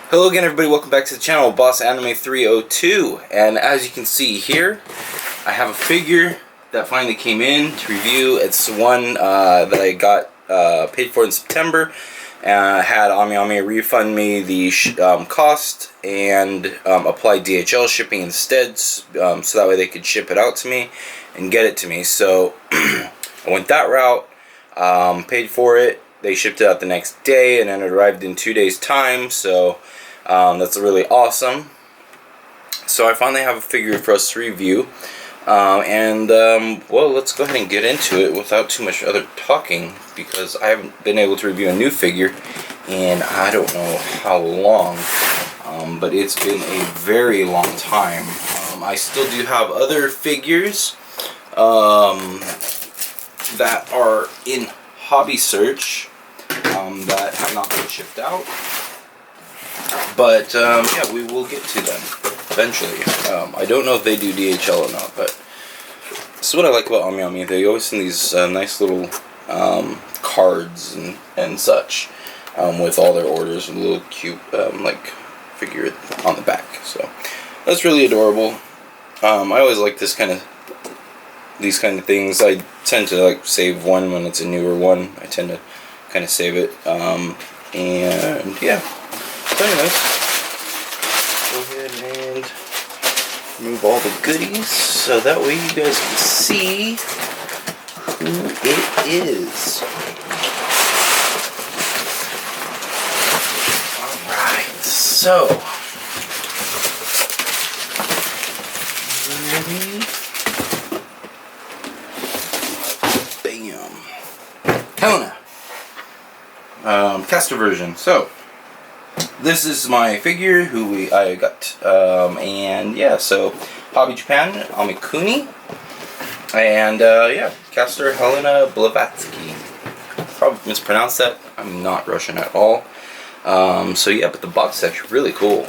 Hello again, everybody. Welcome back to the channel, Boss Anime 302. And as you can see here, I have a figure that finally came in to review. It's one that I got paid for in September. I had Ami refund me the cost and apply DHL shipping instead, so that way they could ship it out to me and get it to me. So I went that route, paid for it. They shipped it out the next day, and then it arrived in 2 days' time. So that's really awesome. So I finally have a figure for us to review, well, let's go ahead and get into it without too much other talking, because I haven't been able to review a new figure in I don't know how long, but it's been a very long time. I still do have other figures that are in hobby search that have not been shipped out. But yeah, we will get to them eventually. I don't know if they do DHL or not, but this is what I like about Ami. They always send these nice little cards and such with all their orders and a little cute like figure on the back. So that's really adorable. I always like these kind of things. I tend to like save one when it's a newer one. I tend to kind of save it. And yeah. So anyways, go ahead and remove all the goodies so that way you guys can see who it is. Alright, so bam. Helena. Caster version. So this is my figure who I got, and yeah, so Hobby Japan, Amakuni, and yeah, caster Helena Blavatsky. Probably mispronounced that. I'm not Russian at all. So yeah, but the box is actually really cool.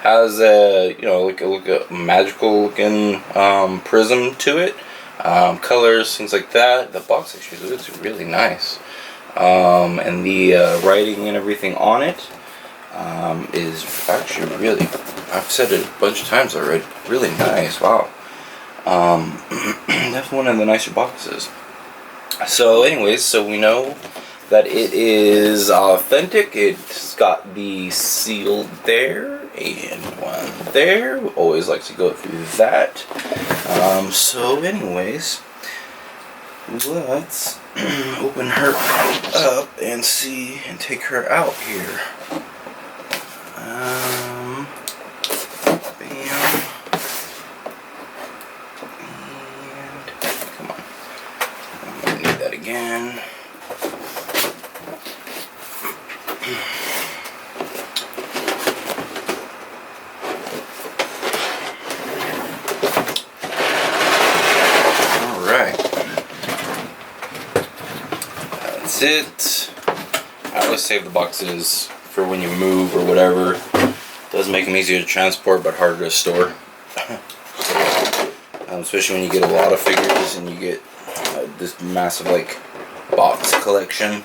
Has a like a magical looking prism to it, colors, things like that. The box actually looks really nice. And the writing and everything on it is actually really, I've said it a bunch of times already, really nice. Wow. Definitely one of the nicer boxes. So anyways, so we know that it is authentic. It's got the seal there and one there. We always like to go through that. So anyways, let's open her up and see and take her out here. Bam. And come on. I'm gonna need that again. It. I always save the boxes for when you move or whatever. Does make them easier to transport but harder to store. Especially when you get a lot of figures and you get this massive like box collection.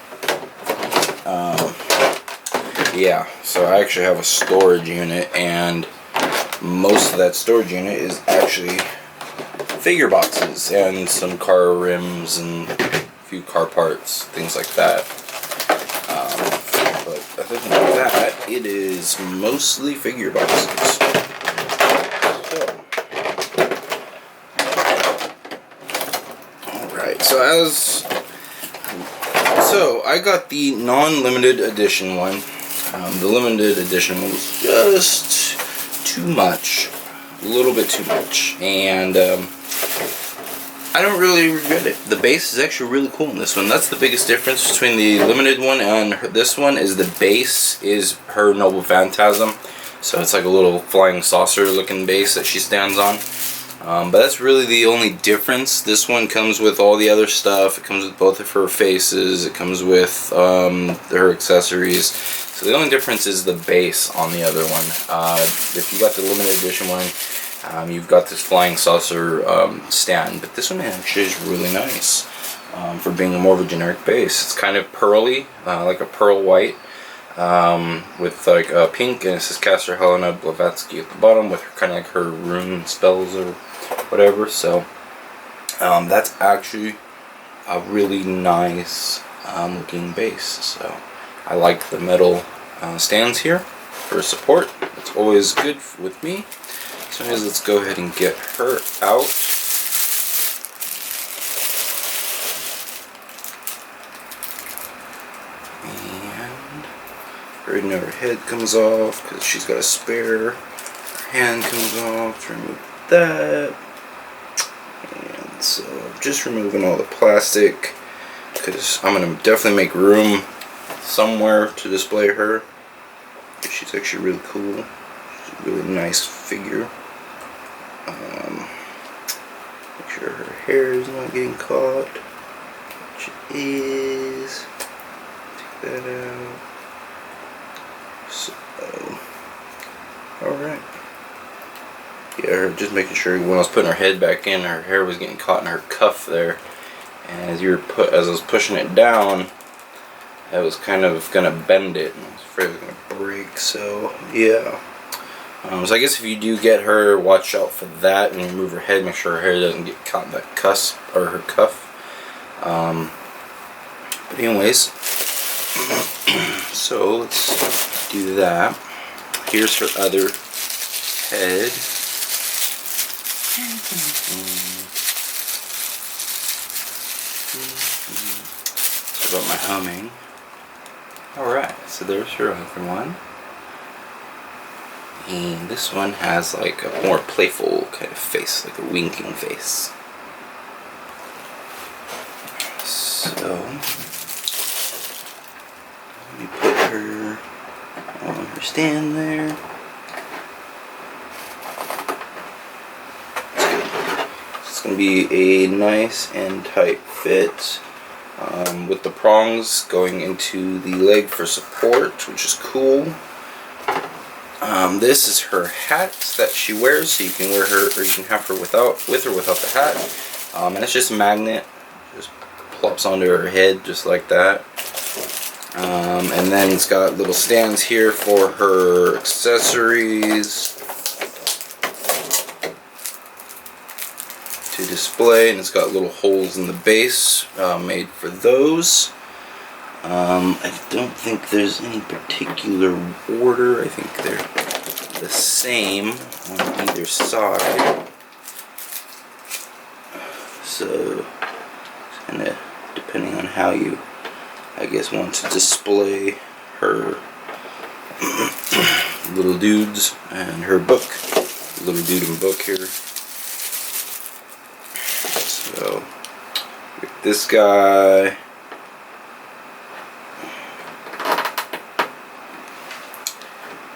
Yeah, so I actually have a storage unit, and most of that storage unit is actually figure boxes and some car rims and few car parts, things like that. But other than that, it is mostly figure boxes. Alright, so I got the non-limited edition one. The limited edition one was just too much. A little bit too much. And I don't really regret it. The base is actually really cool in this one. That's the biggest difference between the limited one and this one, is the base is her Noble Phantasm. So it's like a little flying saucer looking base that she stands on. But that's really the only difference. This one comes with all the other stuff. It comes with both of her faces. It comes with her accessories. So the only difference is the base on the other one. If you got the limited edition one, you've got this flying saucer stand, but this one actually is really nice for being more of a generic base. It's kind of pearly, like a pearl white. with like pink, and it says Caster Helena Blavatsky at the bottom with kind of like her rune spells or whatever. So that's actually a really nice looking base. So I like the metal stands here for support. It's always good with me. So anyways, let's go ahead and get her out. Right now her head comes off because she's got a spare. Her hand comes off to remove that. And so just removing all the plastic because I'm going to definitely make room somewhere to display her. She's actually really cool. She's a really nice figure. Make sure her hair is not getting caught. Which it is. Take that out. So, alright. Yeah, just making sure when I was putting her head back in, her hair was getting caught in her cuff there. And as I was pushing it down, I was kind of gonna bend it, and I was afraid it was gonna break. So yeah. So I guess if you do get her, watch out for that, and you move her head, make sure her hair doesn't get caught in that cusp or her cuff. But anyways, so let's do that. Here's her other head. Sorry about my humming. Alright, so there's her other one. And this one has like a more playful kind of face, like a winking face. So, let me put her on her stand there. It's going to be a nice and tight fit with the prongs going into the leg for support, which is cool. This is her hat that she wears, so you can wear her, or you can have her with or without the hat. And it's just a magnet, just plops onto her head just like that. And then it's got little stands here for her accessories to display, and it's got little holes in the base made for those. I don't think there's any particular order. I think they're the same on either side. So, kind of depending on how you, I guess, want to display her little dudes and her book. Little dude and book here. So, with this guy.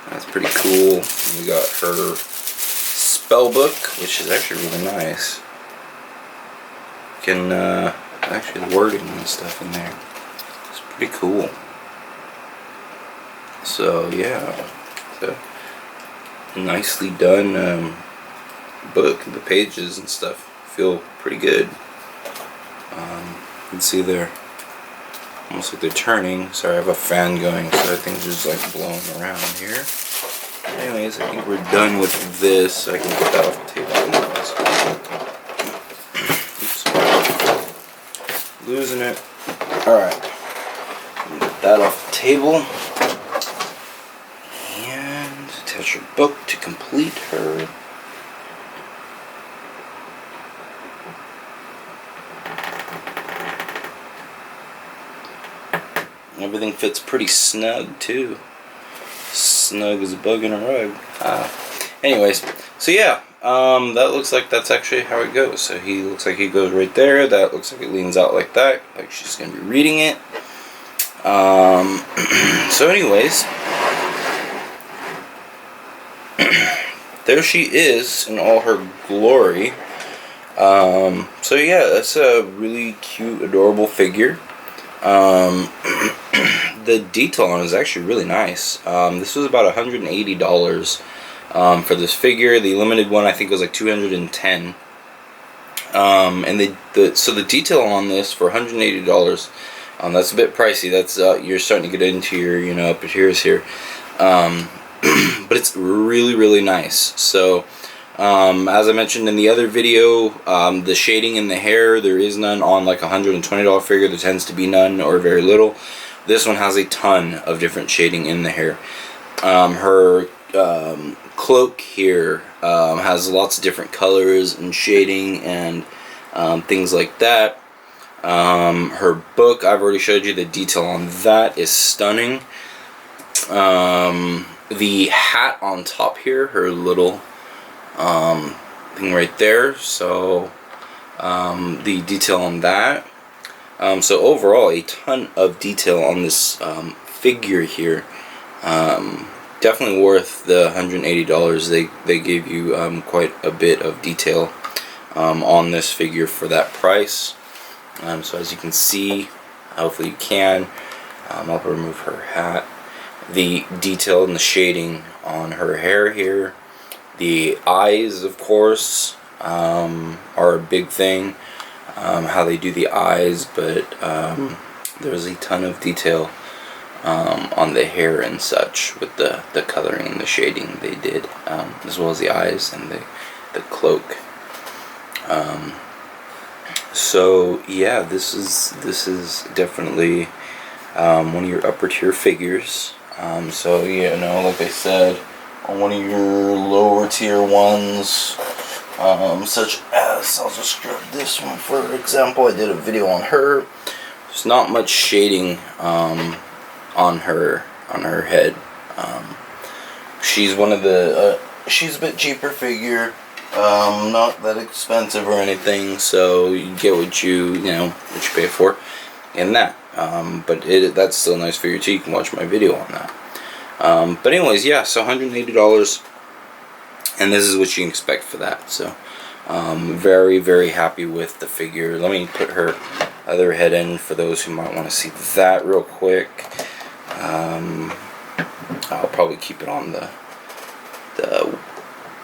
That's pretty cool. We got her spell book, which is actually really nice. You can actually the wording and stuff in there. It's pretty cool. So yeah, it's a nicely done book. The pages and stuff feel pretty good. You can see they're almost like they're turning. Sorry, I have a fan going, so I think it's just like blowing around here. Anyways, I think we're done with this. I can get that off the table. Oops. Losing it. Alright. Get that off the table. And attach her book to complete her. Everything fits pretty snug too. Snug as a bug in a rug. Anyways, so yeah, that looks like that's actually how it goes. So he looks like he goes right there. That looks like it leans out like that, like she's gonna be reading it. So anyways, there she is in all her glory. So yeah, that's a really cute, adorable figure. The detail on it is actually really nice. This was about $180 for this figure. The limited one I think was like $210. And so the detail on this for $180 That's a bit pricey. That's you're starting to get into your, you know, upper tiers here. But it's really, really nice. So as I mentioned in the other video, the shading in the hair, there is none on like a $120 figure. There tends to be none or very little. This one has a ton of different shading in the hair. Her cloak here has lots of different colors and shading and things like that. Her book, I've already showed you the detail on that, is stunning. The hat on top here, her little thing right there, so the detail on that. So overall, a ton of detail on this figure here. Definitely worth the $180. They gave you quite a bit of detail on this figure for that price. So as you can see, hopefully you can, I'll remove her hat. The detail and the shading on her hair here. The eyes, of course, are a big thing. How they do the eyes, but there's a ton of detail on the hair and such with the coloring and the shading they did, as well as the eyes and the cloak. So yeah, this is definitely one of your upper tier figures. So you know, like I said, on one of your lower tier ones, such as, I'll just grab this one for example. I did a video on her. There's not much shading on her head. She's one of the she's a bit cheaper figure, not that expensive or anything, so you get what you pay for in that. But that's still a nice figure too. You can watch my video on that. But anyways, yeah, so $180, and this is what you can expect for that. So very, very happy with the figure. Let me put her other head in for those who might want to see that real quick. I'll probably keep it on the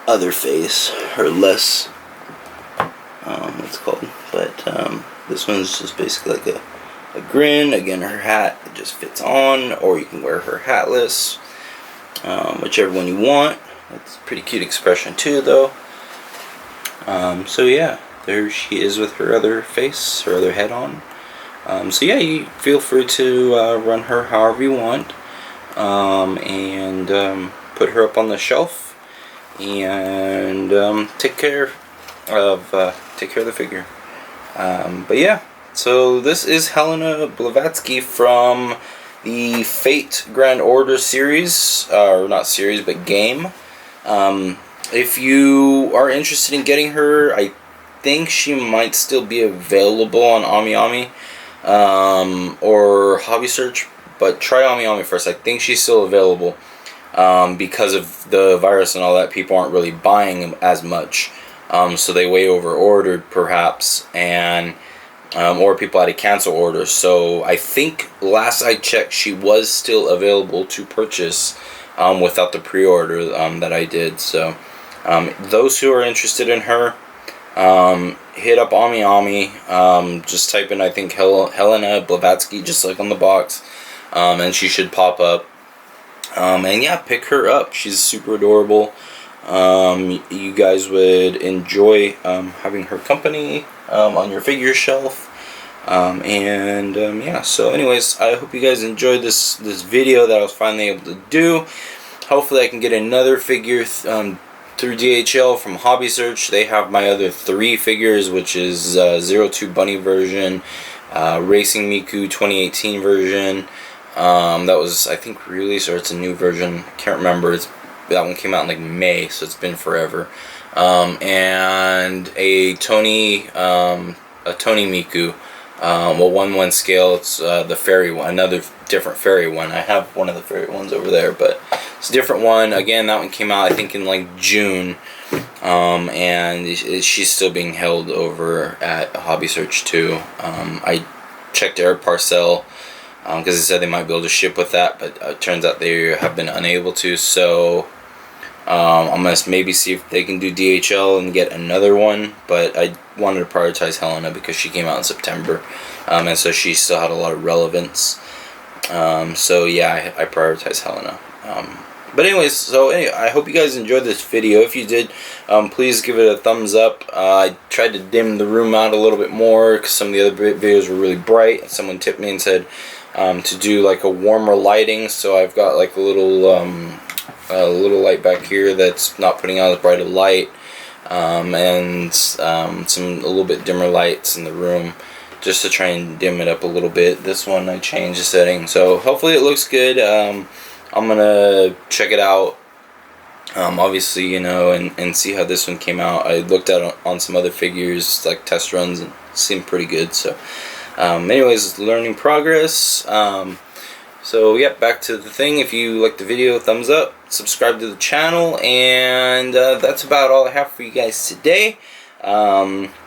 other face, her less, what's it called, but this one's just basically like a grin. Again, her hat, it just fits on, or you can wear her hatless, whichever one you want. It's a pretty cute expression too, though. So yeah, there she is with her other face, her other head on. So yeah, you feel free to run her however you want, and put her up on the shelf, and take care of the figure. But yeah, so this is Helena Blavatsky from the Fate Grand Order series, or not series, but game. If you are interested in getting her, I think she might still be available on AmiAmi or Hobby Search, but try AmiAmi first. I think she's still available because of the virus and all that. People aren't really buying as much, so they way over ordered perhaps, and or people had to cancel orders. So I think last I checked, she was still available to purchase without the pre-order that I did. So those who are interested in her, hit up AmiAmi. Just type in, I think, Helena Blavatsky, just like on the box, and she should pop up. And yeah, pick her up. She's super adorable. You guys would enjoy having her company on your figure shelf. Yeah, so anyways, I hope you guys enjoyed this video that I was finally able to do. Hopefully I can get another figure through DHL from Hobby Search. They have my other 3 figures, which is 02 Bunny version, Racing Miku 2018 version, that was, I think, released, or it's a new version, I can't remember. That one came out in like May, so it's been forever. And a Tony Miku, well, 1/1 scale. It's the fairy one, another different fairy one. I have one of the fairy ones over there, but it's a different one. Again, that one came out, I think, in like June, and she's still being held over at Hobby Search too. I checked air parcel because they said they might be able to ship with that, but it turns out they have been unable to. So I'm gonna maybe see if they can do DHL and get another one, but I wanted to prioritize Helena because she came out in September, and so she still had a lot of relevance. So yeah, I prioritize Helena. But anyways, so anyway, I hope you guys enjoyed this video. If you did, please give it a thumbs up. I tried to dim the room out a little bit more because some of the other videos were really bright. Someone tipped me and said to do like a warmer lighting, so I've got like a little light back here that's not putting out as bright a light, and a little bit dimmer lights in the room, just to try and dim it up a little bit. This one I changed the setting, so hopefully it looks good. I'm gonna check it out, obviously, you know, and see how this one came out. I looked at on some other figures, like test runs, and it seemed pretty good. So anyways, learning progress. So yeah, back to the thing. If you like the video, thumbs up, subscribe to the channel, and that's about all I have for you guys today.